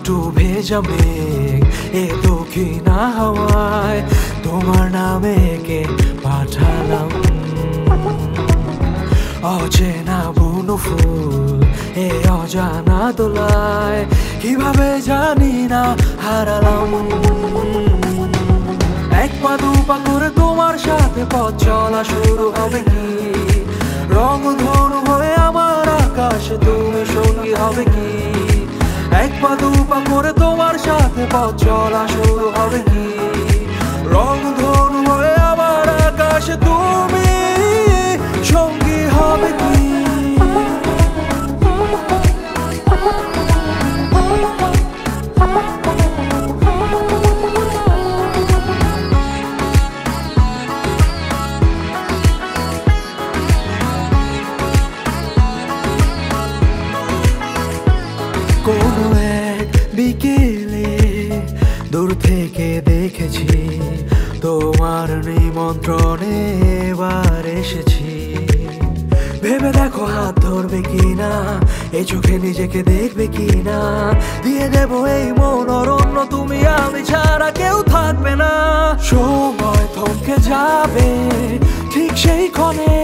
একটু ভেজা মেঘ এ দক্ষিণা হাওয়ায় তোমার নামে কে পাঠালাম। অচেনা বুনো ফুল এ অজানা দোলায় কিভাবে জানি না হারালাম। এক পা দু পা করে তোমার সাথে পথ চলা শুরু হবে কি? রংধনু হয়ে আমার আকাশে তুমি সঙ্গী হবে কি? এক পা দু পা করে তোমার সাথে পথ চলা শুরু হবে কি? রংধনু হয়ে আমার আকাশে তুমি সঙ্গী হবে কি? কোনো এক বিকেলে দূর থেকে দেখেছি তোমার নিমন্ত্রণে এবার এসেছি। ভেবে দেখো হাত ধরবে কিনা, এই চোখে নিজেকে দেখবে কিনা। দিয়ে দেব এই মন অরণ্য, তুমি আমি ছাড়া কেউ থাকবে না। সময় থমকে যাবে ঠিক সেই ক্ষণে,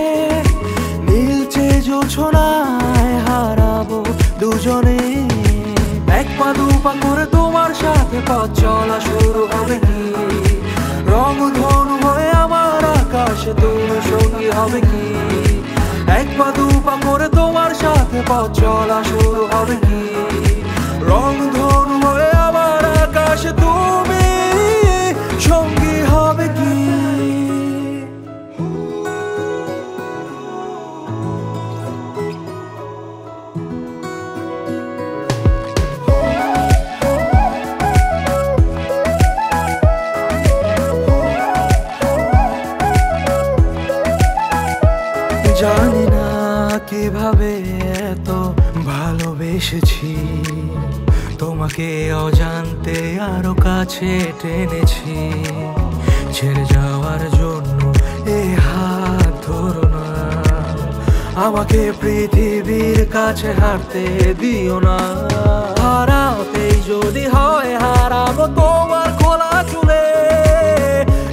নীলচে জোছনায় হারাবো দুজনে। এক পা দু পা করে তোমার সাথে পথ চলা শুরু হবে কি? রংধনু হয়ে আমার আকাশে তুমি সঙ্গী হবে কি? এক পা দু পা করে তোমার সাথে পথ চলা শুরু হবে কি? রংধনু হয়ে আমার আকাশে তুমি সঙ্গী হবে কি? জানি না কিভাবে এত ভালোবেসেছি তোমাকে, অজান্তে আরো কাছে টেনেছি। ছেড়ে যাওয়ার জন্য এ হাত ধরো না, আমাকে পৃথিবীর কাছে হারতে দিও না। হারাতেই যদি হয় হারাবো তোমার খোলা চুলে,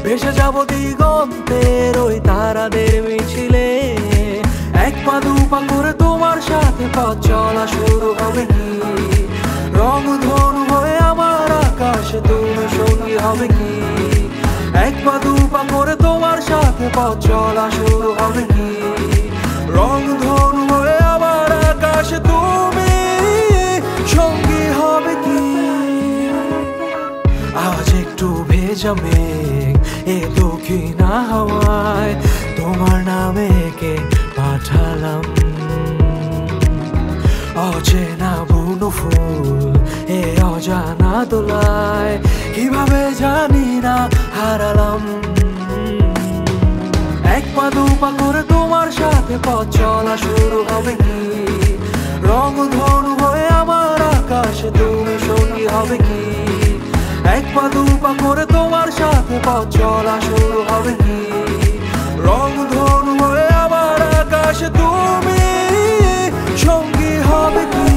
ভেসে যাবো দিগন্তের ওই তারাদের মিছিলে। এক পা দু পা করে তোমার সাথে পথ চলা শুরু হবে কি? রংধনু হয়ে আমার আকাশে তুমি সঙ্গী হবে কি? এক পা দু পা করে তোমার সাথে পথ চলা শুরু হবে কি? রংধনু হয়ে আমার আকাশে তুমি সঙ্গী হবে কি? আজ একটু ভেজা মেঘ এ দক্ষিণা হাওয়ায় তোমার নামে কে পাঠালাম। অচেনা বুনো ফুল এ অজানা দোলায় কিভাবে জানি না হারালাম। এক পা দু পা করে তোমার সাথে পথ চলা শুরু হবে কি? রংধনু হয়ে আমার আকাশে তুমি সঙ্গী হবে কি? এক পা দু পা করে তোমার সাথে পথ চলা শুরু হবে কি? রংধনু হয়ে আমার আকাশে তুমি সঙ্গী হবে কি?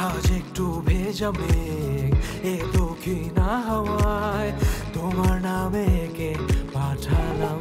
আজ একটু ভেজা মেঘ এ দক্ষিণা হাওয়ায় তোমার নামে কে পাঠালাম।